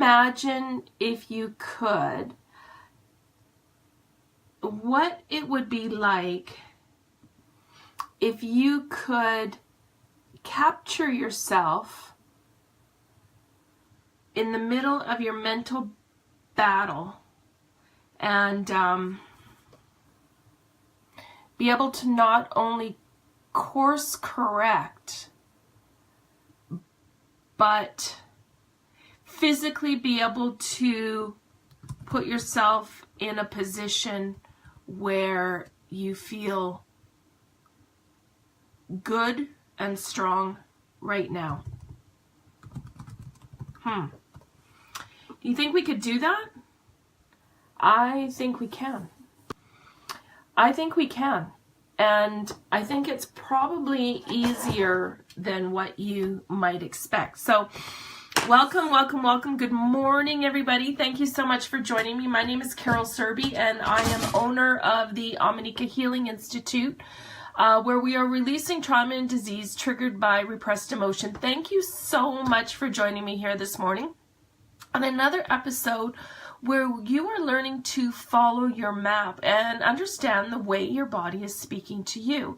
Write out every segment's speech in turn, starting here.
imagine, if you could, what it would be like if you could capture yourself in the middle of your mental battle and be able to not only course correct, but physically be able to put yourself in a position where you feel good and strong right now. Do you think we could do that? I think we can. I think we can. And I think it's probably easier than what you might expect. So welcome, welcome, welcome. Good morning, everybody. Thank you so much for joining me. My name is Carol Serby, and I am owner of the Omineca Healing Institute, where we are releasing trauma and disease triggered by repressed emotion. Thank you so much for joining me here this morning on another episode where you are learning to follow your map and understand the way your body is speaking to you.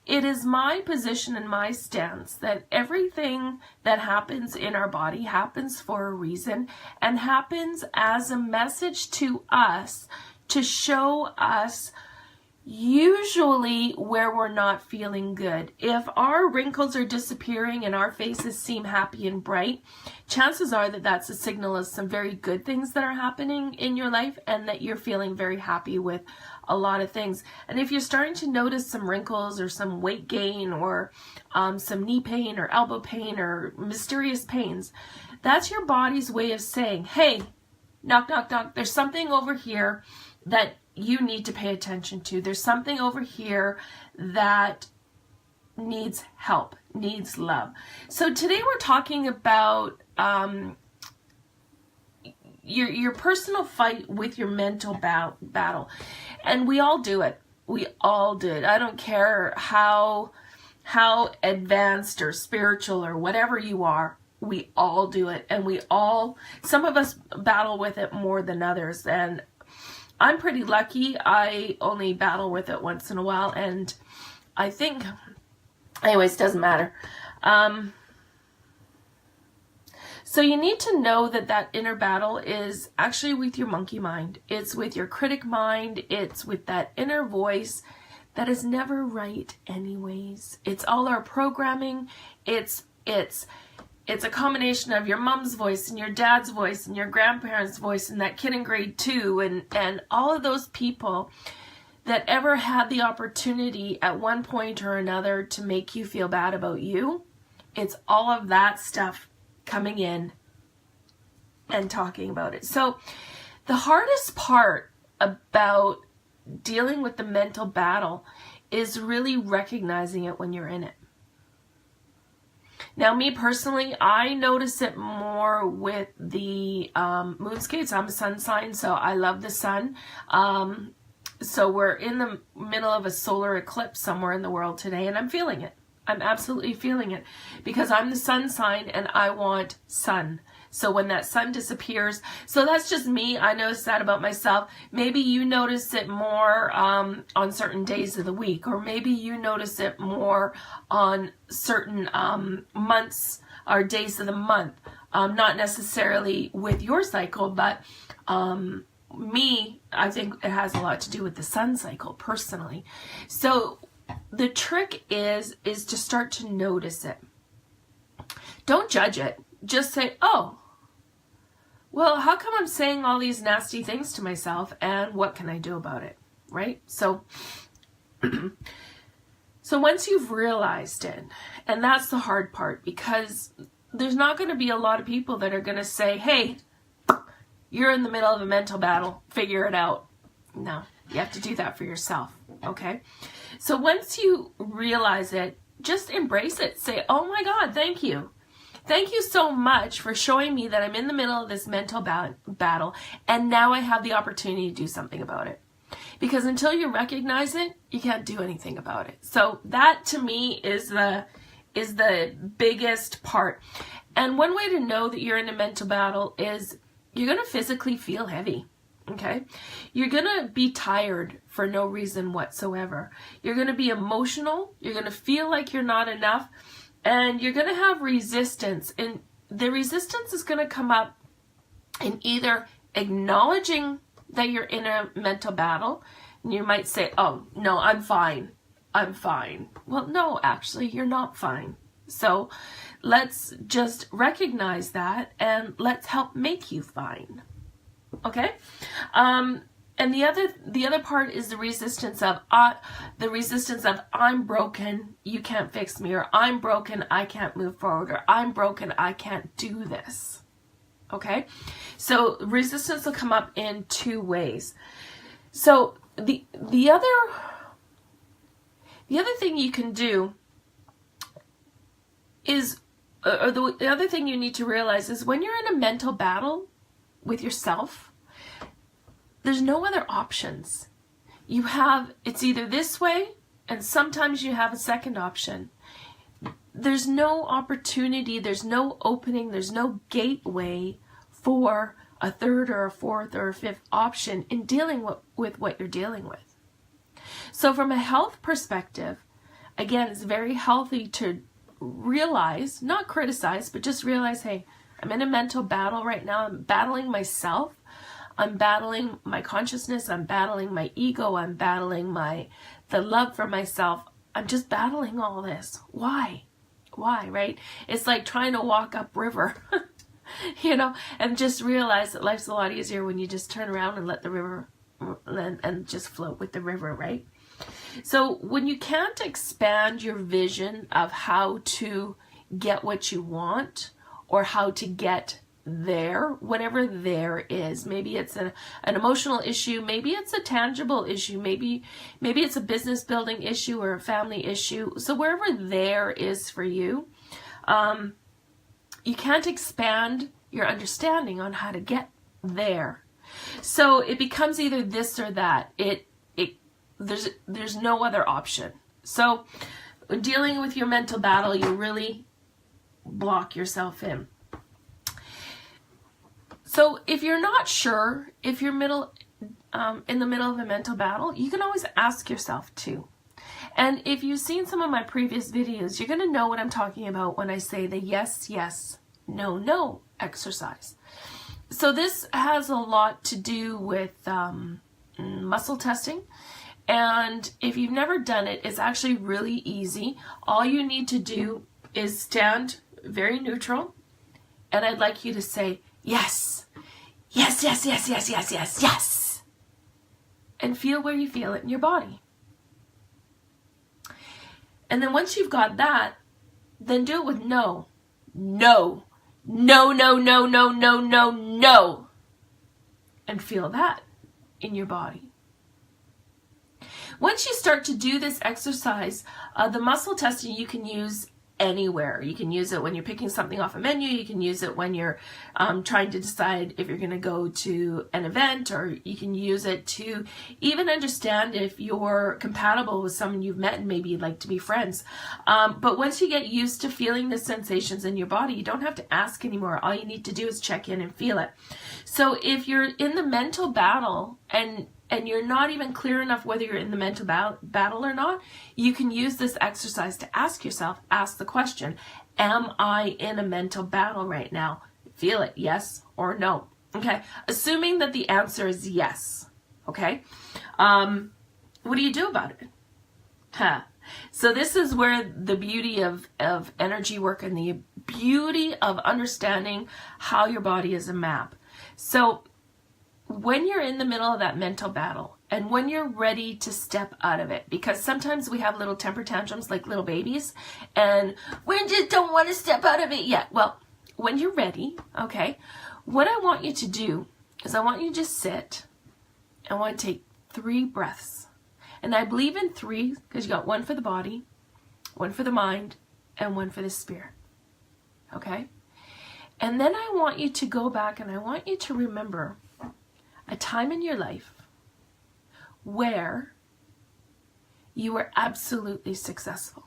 It is my position and my stance that everything that happens in our body happens for a reason and happens as a message to us to show us usually where we're not feeling good. If our wrinkles are disappearing and our faces seem happy and bright, chances are that that's a signal of some very good things that are happening in your life and that you're feeling very happy with a lot of things. And if you're starting to notice some wrinkles or some weight gain or some knee pain or elbow pain or mysterious pains, that's your body's way of saying, hey, knock, knock, knock, there's something over here that you need to pay attention to. There's something over here that needs help, needs love. So today we're talking about your personal fight with your mental battle. And we all do it. We all do it. I don't care how advanced or spiritual or whatever you are. We all do it. And some of us battle with it more than others. And I'm pretty lucky. I only battle with it once in a while, and I think, anyways, doesn't matter. So you need to know that inner battle is actually with your monkey mind. It's with your critic mind. It's with that inner voice that is never right anyways. It's all our programming. It's a combination of your mom's voice and your dad's voice and your grandparents' voice and that kid in grade 2 and all of those people that ever had the opportunity at one point or another to make you feel bad about you. It's all of that stuff coming in and talking about it. So the hardest part about dealing with the mental battle is really recognizing it when you're in it. Now, me personally, I notice it more with the moonscapes. I'm a sun sign, so I love the sun. So we're in the middle of a solar eclipse somewhere in the world today, and I'm feeling it. I'm absolutely feeling it because I'm the sun sign and I want sun. So when that sun disappears, so that's just me. I notice that about myself. Maybe you notice it more on certain days of the week, or maybe you notice it more on certain months or days of the month. Not necessarily with your cycle, but me, I think it has a lot to do with the sun cycle personally. So the trick is to start to notice it. Don't judge it. Just say, oh, well, how come I'm saying all these nasty things to myself, and what can I do about it, right? So once you've realized it, and that's the hard part, because there's not going to be a lot of people that are going to say, hey, you're in the middle of a mental battle, figure it out. No, you have to do that for yourself, okay? So once you realize it, just embrace it. Say, oh my God, thank you. Thank you so much for showing me that I'm in the middle of this mental battle, and now I have the opportunity to do something about it. Because until you recognize it, you can't do anything about it. So that to me is the biggest part. And one way to know that you're in a mental battle is you're going to physically feel heavy. Okay, you're going to be tired for no reason whatsoever. You're going to be emotional. You're going to feel like you're not enough, and you're going to have resistance. And the resistance is going to come up in either acknowledging that you're in a mental battle, and you might say, oh, no, I'm fine. I'm fine. Well, no, actually, you're not fine. So let's just recognize that, and let's help make you fine. Okay, and the other part is the resistance of I'm broken, you can't fix me, or I'm broken, I can't move forward, or I'm broken, I can't do this. Okay, so resistance will come up in two ways. So the other thing you can do is, or the other thing you need to realize is, when you're in a mental battle with yourself, there's no other options. It's either this way, and sometimes you have a second option. There's no opportunity, there's no opening, there's no gateway for a third or a fourth or a fifth option in dealing with what you're dealing with. So from a health perspective, again, it's very healthy to realize, not criticize, but just realize, hey, I'm in a mental battle right now. I'm battling myself. I'm battling my consciousness. I'm battling my ego. I'm battling the love for myself. I'm just battling all this. Why? Why, right? It's like trying to walk upriver, and just realize that life's a lot easier when you just turn around and let the river and just float with the river, right? So when you can't expand your vision of how to get what you want, or how to get there, whatever there is, maybe it's an emotional issue, maybe it's a tangible issue, maybe it's a business building issue or a family issue. So wherever there is for you, you can't expand your understanding on how to get there. So it becomes either this or that. There's no other option. So when dealing with your mental battle, you really block yourself in. So if you're not sure, if you're in the middle of a mental battle, you can always ask yourself too. And if you've seen some of my previous videos, you're going to know what I'm talking about when I say the yes, yes, no, no exercise. So this has a lot to do with muscle testing. And if you've never done it, it's actually really easy. All you need to do is stand very neutral. And I'd like you to say, yes, yes, yes, yes, yes, yes, yes, yes. And feel where you feel it in your body. And then once you've got that, then do it with no. No. No, no, no, no, no, no, no. And feel that in your body. Once you start to do this exercise, the muscle testing you can use anywhere. You can use it when you're picking something off a menu. You can use it when you're trying to decide if you're going to go to an event, or you can use it to even understand if you're compatible with someone you've met and maybe you'd like to be friends. But once you get used to feeling the sensations in your body, you don't have to ask anymore. All you need to do is check in and feel it. So if you're in the mental battle and you're not even clear enough whether you're in the mental battle or not, you can use this exercise to ask the question, am I in a mental battle right now? Feel it, yes or no. Okay, assuming that the answer is yes, okay? What do you do about it? So this is where the beauty of energy work and the beauty of understanding how your body is a map. So when you're in the middle of that mental battle and when you're ready to step out of it, because sometimes we have little temper tantrums like little babies and we just don't want to step out of it yet. Well, when you're ready, okay, what I want you to do is I want you to just sit and I want to take 3 breaths. And I believe in 3 because you got 1 for the body, 1 for the mind, and 1 for the spirit. Okay? And then I want you to go back and I want you to remember a time in your life where you were absolutely successful.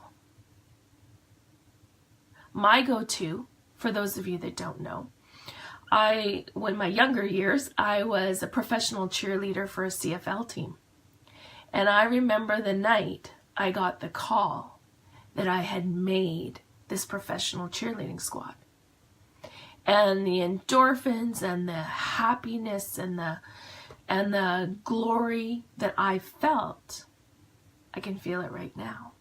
My go-to, for those of you that don't know, when my younger years, I was a professional cheerleader for a CFL team. And I remember the night I got the call that I had made this professional cheerleading squad. And the endorphins and the happiness and the glory that I felt, I can feel it right now.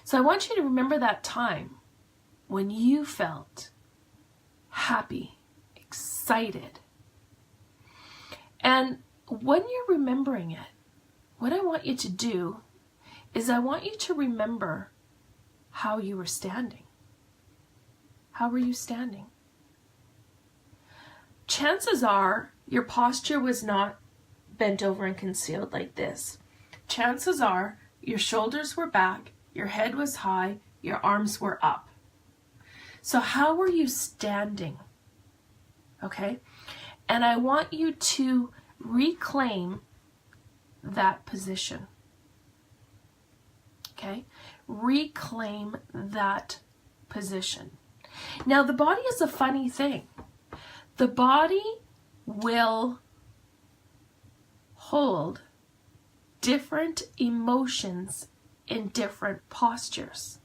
So I want you to remember that time when you felt happy, excited. And when you're remembering it, what I want you to do is I want you to remember how you were standing. How were you standing? Chances are your posture was not bent over and concealed like this. Chances are your shoulders were back, your head was high, your arms were up. So how were you standing? Okay? And I want you to reclaim that position. Okay? Reclaim that position. Now, the body is a funny thing. The body will hold different emotions in different postures.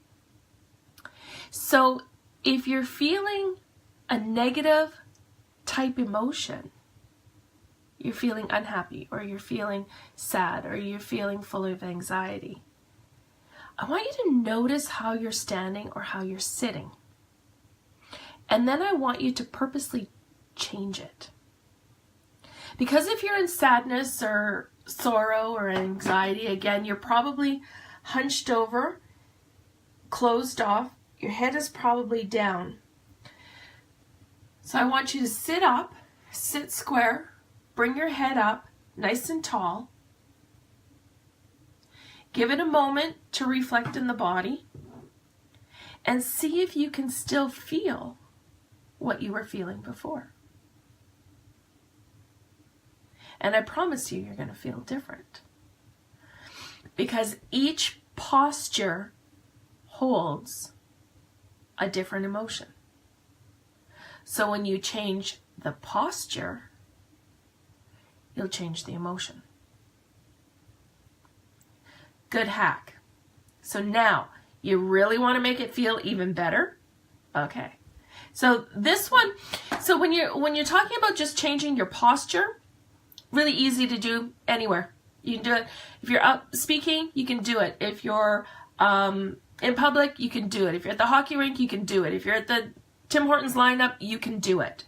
So if you're feeling a negative type emotion, you're feeling unhappy, or you're feeling sad, or you're feeling full of anxiety, I want you to notice how you're standing or how you're sitting. And then I want you to purposely change it. Because if you're in sadness or sorrow or anxiety, again, you're probably hunched over, closed off, your head is probably down. So I want you to sit up, sit square, bring your head up, nice and tall. Give it a moment to reflect in the body and see if you can still feel what you were feeling before. And I promise you, you're going to feel different. Because each posture holds a different emotion. So when you change the posture, you'll change the emotion. Good hack. So now, you really want to make it feel even better? Okay. So this one, so when you're talking about just changing your posture, really easy to do anywhere. You can do it. If you're up speaking, you can do it. If you're in public, you can do it. If you're at the hockey rink, you can do it. If you're at the Tim Hortons lineup, you can do it.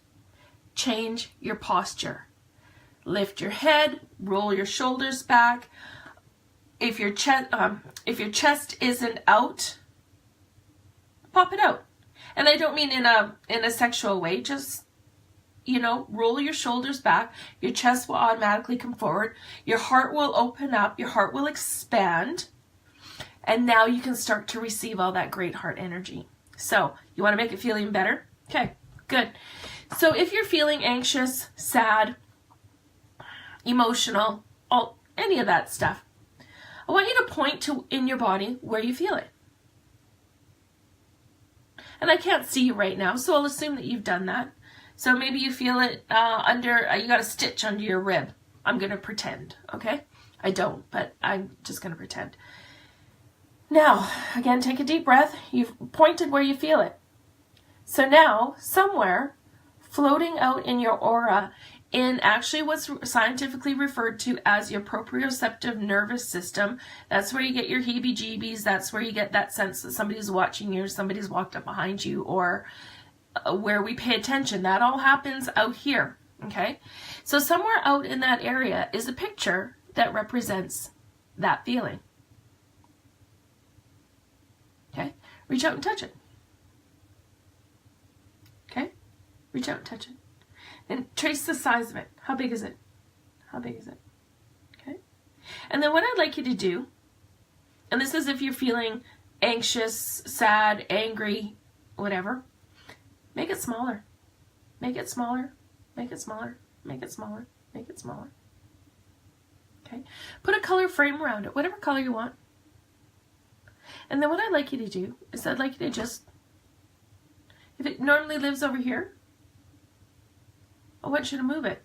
Change your posture. Lift your head, roll your shoulders back. If your chest isn't out, pop it out. And I don't mean in a sexual way, just, roll your shoulders back. Your chest will automatically come forward. Your heart will open up. Your heart will expand. And now you can start to receive all that great heart energy. So, you want to make it feel even better? Okay, good. So if you're feeling anxious, sad, emotional, any of that stuff, I want you to point to in your body where you feel it. And I can't see you right now, so I'll assume that you've done that. So maybe you feel it you got a stitch under your rib. I'm going to pretend, okay? I don't, but I'm just going to pretend. Now, again, take a deep breath. You've pointed where you feel it. So now, somewhere, floating out in your aura, in actually what's scientifically referred to as your proprioceptive nervous system, that's where you get your heebie-jeebies, that's where you get that sense that somebody's watching you, or somebody's walked up behind you, or where we pay attention. That all happens out here, okay? So somewhere out in that area is a picture that represents that feeling. Okay? Reach out and touch it. Okay? Reach out and touch it. And trace the size of it. How big is it? How big is it? Okay? And then what I'd like you to do, and this is if you're feeling anxious, sad, angry, whatever, make it smaller. Make it smaller. Make it smaller. Make it smaller. Make it smaller. Okay? Put a color frame around it, whatever color you want. And then what I'd like you to do is I'd like you to just, if it normally lives over here, I want you to move it.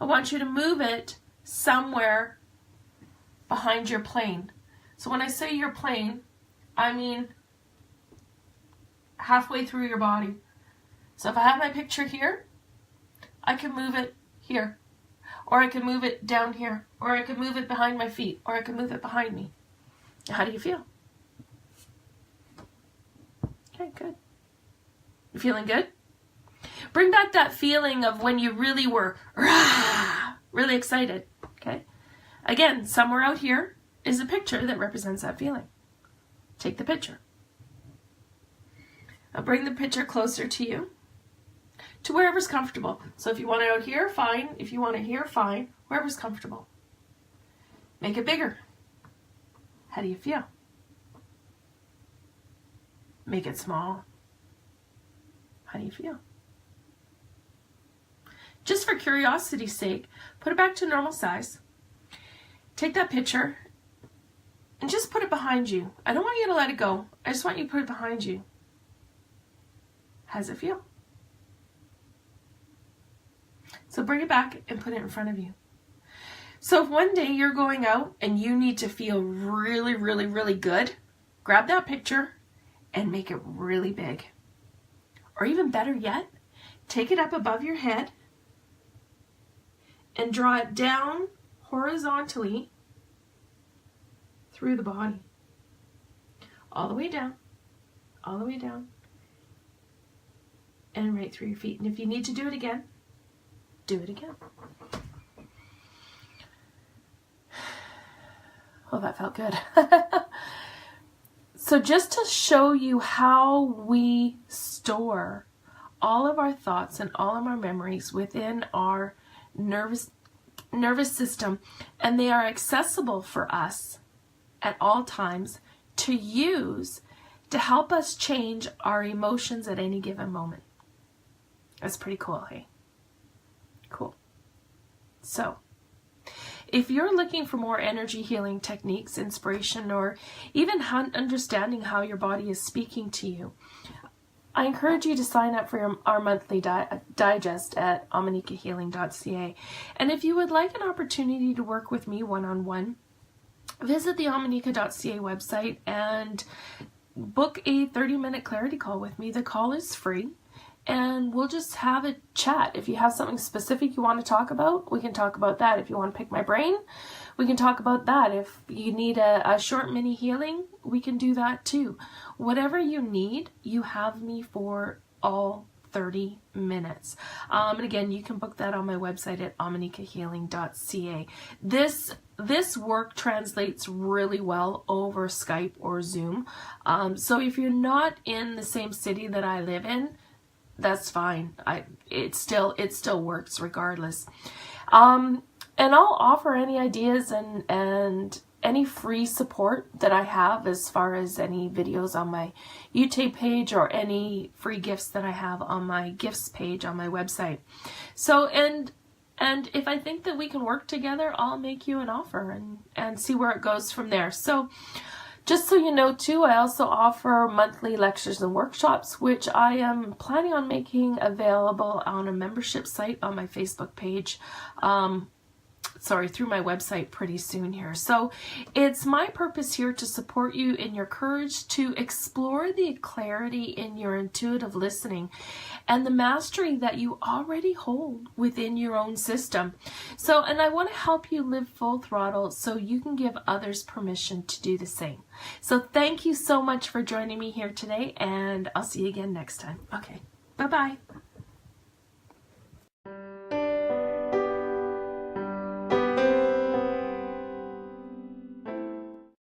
I want you to move it somewhere behind your plane. So when I say your plane, I mean halfway through your body. So if I have my picture here, I can move it here. Or I can move it down here. Or I can move it behind my feet. Or I can move it behind me. How do you feel? Okay, good. You feeling good? Bring back that feeling of when you really were really excited. Okay? Again, somewhere out here is a picture that represents that feeling. Take the picture. I'll bring the picture closer to you, to wherever's comfortable. So if you want it out here, fine. If you want it here, fine. Wherever's comfortable. Make it bigger. How do you feel? Make it small. How do you feel? Just for curiosity's sake, put it back to normal size. Take that picture and just put it behind you. I don't want you to let it go. I just want you to put it behind you. How does it feel? So bring it back and put it in front of you. So if one day you're going out and you need to feel really, really, really good, grab that picture and make it really big. Or even better yet, take it up above your head and draw it down horizontally through the body. All the way down, all the way down, and right through your feet. And if you need to do it again, do it again. Oh, that felt good. So just to show you how we store all of our thoughts and all of our memories within our nervous system, and they are accessible for us at all times to use to help us change our emotions at any given moment. That's pretty cool, hey? Cool. So, if you're looking for more energy healing techniques, inspiration, or even understanding how your body is speaking to you, I encourage you to sign up for our monthly digest at ominecahealing.ca. And if you would like an opportunity to work with me one-on-one, visit the omineca.ca website and book a 30-minute clarity call with me. The call is free. And we'll just have a chat. If you have something specific you want to talk about, we can talk about that. If you want to pick my brain, we can talk about that. If you need a short mini healing, we can do that too. Whatever you need, you have me for all 30 minutes. And again, you can book that on my website at ominecahealing.ca. This work translates really well over Skype or Zoom. So if you're not in the same city that I live in, that's fine. It still works regardless. And I'll offer any ideas and any free support that I have as far as any videos on my YouTube page or any free gifts that I have on my gifts page on my website. So, and if I think that we can work together, I'll make you an offer and see where it goes from there. So, just so you know too, I also offer monthly lectures and workshops, which I am planning on making available on a membership site on my Facebook page, through my website pretty soon here. So it's my purpose here to support you in your courage to explore the clarity in your intuitive listening and the mastery that you already hold within your own system. So, and I want to help you live full throttle so you can give others permission to do the same. So thank you so much for joining me here today, and I'll see you again next time. Okay, bye-bye.